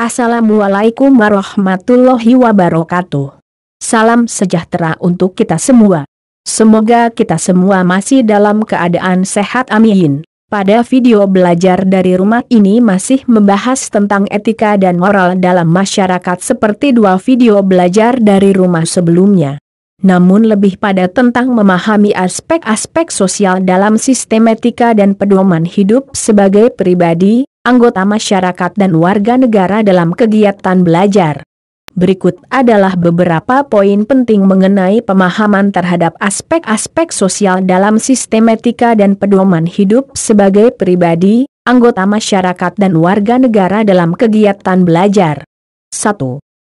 Assalamualaikum warahmatullahi wabarakatuh. Salam sejahtera untuk kita semua. Semoga kita semua masih dalam keadaan sehat, amin. Pada video belajar dari rumah ini masih membahas tentang etika dan moral dalam masyarakat seperti dua video belajar dari rumah sebelumnya. Namun lebih pada tentang memahami aspek-aspek sosial dalam sistem etika dan pedoman hidup sebagai pribadi, anggota masyarakat dan warga negara dalam kegiatan belajar. Berikut adalah beberapa poin penting mengenai pemahaman terhadap aspek-aspek sosial dalam sistem etika dan pedoman hidup sebagai pribadi, anggota masyarakat dan warga negara dalam kegiatan belajar. 1.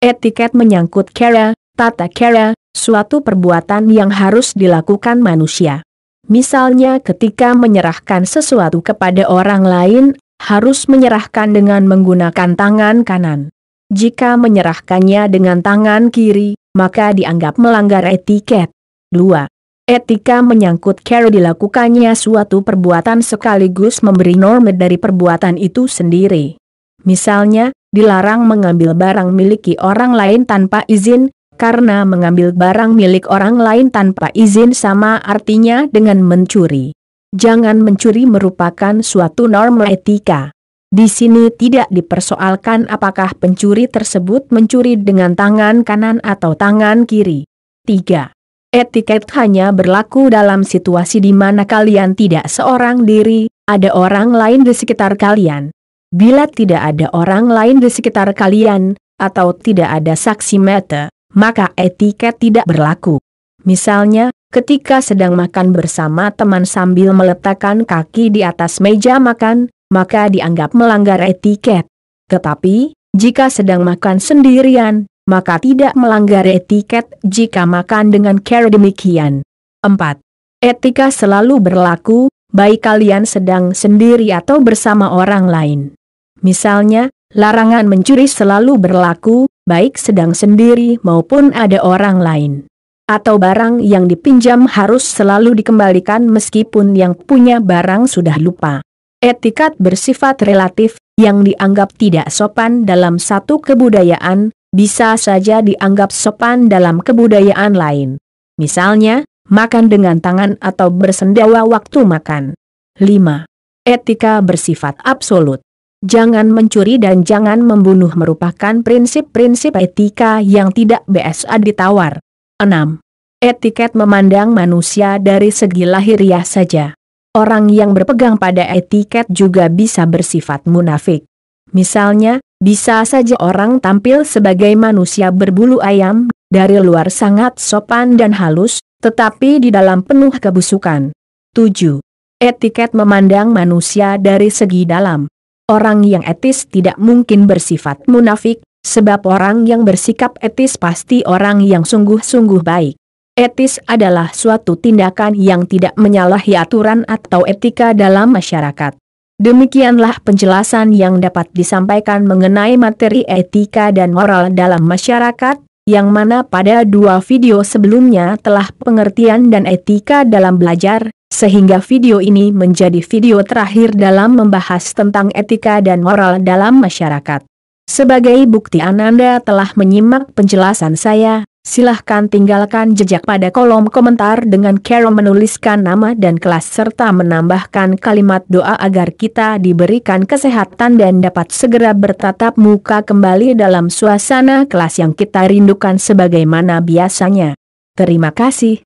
Etiket menyangkut cara, tata cara, suatu perbuatan yang harus dilakukan manusia. Misalnya ketika menyerahkan sesuatu kepada orang lain, harus menyerahkan dengan menggunakan tangan kanan. Jika menyerahkannya dengan tangan kiri, maka dianggap melanggar etiket. 2. Etika menyangkut cara dilakukannya suatu perbuatan sekaligus memberi norma dari perbuatan itu sendiri. Misalnya, dilarang mengambil barang milik orang lain tanpa izin, karena mengambil barang milik orang lain tanpa izin sama artinya dengan mencuri. Jangan mencuri merupakan suatu norma etika. Di sini tidak dipersoalkan apakah pencuri tersebut mencuri dengan tangan kanan atau tangan kiri. 3. Etiket hanya berlaku dalam situasi di mana kalian tidak seorang diri, ada orang lain di sekitar kalian. Bila tidak ada orang lain di sekitar kalian, atau tidak ada saksi mata, maka etiket tidak berlaku. Misalnya, ketika sedang makan bersama teman sambil meletakkan kaki di atas meja makan, maka dianggap melanggar etiket. Tetapi, jika sedang makan sendirian, maka tidak melanggar etiket jika makan dengan cara demikian. 4. Etika selalu berlaku, baik kalian sedang sendiri atau bersama orang lain. Misalnya, larangan mencuri selalu berlaku, baik sedang sendiri maupun ada orang lain. Atau barang yang dipinjam harus selalu dikembalikan meskipun yang punya barang sudah lupa. Etiket bersifat relatif, yang dianggap tidak sopan dalam satu kebudayaan, bisa saja dianggap sopan dalam kebudayaan lain. Misalnya, makan dengan tangan atau bersendawa waktu makan. 5. Etika bersifat absolut. Jangan mencuri dan jangan membunuh merupakan prinsip-prinsip etika yang tidak bisa ditawar. 6. Etiket memandang manusia dari segi lahiriah saja. Orang yang berpegang pada etiket juga bisa bersifat munafik. Misalnya, bisa saja orang tampil sebagai manusia berbulu ayam, dari luar sangat sopan dan halus, tetapi di dalam penuh kebusukan. 7. Etiket memandang manusia dari segi dalam. Orang yang etis tidak mungkin bersifat munafik, sebab orang yang bersikap etis pasti orang yang sungguh-sungguh baik. Etis adalah suatu tindakan yang tidak menyalahi aturan atau etika dalam masyarakat. Demikianlah penjelasan yang dapat disampaikan mengenai materi etika dan moral dalam masyarakat, yang mana pada dua video sebelumnya telah pengertian dan etika dalam belajar, sehingga video ini menjadi video terakhir dalam membahas tentang etika dan moral dalam masyarakat. Sebagai bukti Anda telah menyimak penjelasan saya, silahkan tinggalkan jejak pada kolom komentar dengan cara menuliskan nama dan kelas serta menambahkan kalimat doa agar kita diberikan kesehatan dan dapat segera bertatap muka kembali dalam suasana kelas yang kita rindukan sebagaimana biasanya. Terima kasih.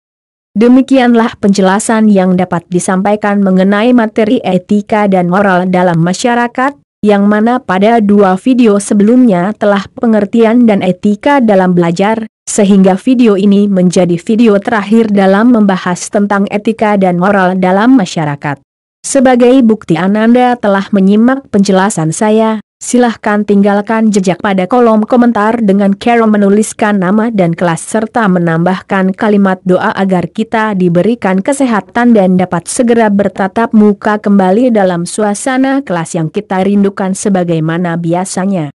Demikianlah penjelasan yang dapat disampaikan mengenai materi etika dan moral dalam masyarakat, yang mana pada dua video sebelumnya telah pengertian dan etika dalam belajar, sehingga video ini menjadi video terakhir dalam membahas tentang etika dan moral dalam masyarakat. Sebagai bukti Anda telah menyimak penjelasan saya, silahkan tinggalkan jejak pada kolom komentar dengan cara menuliskan nama dan kelas serta menambahkan kalimat doa agar kita diberikan kesehatan dan dapat segera bertatap muka kembali dalam suasana kelas yang kita rindukan sebagaimana biasanya.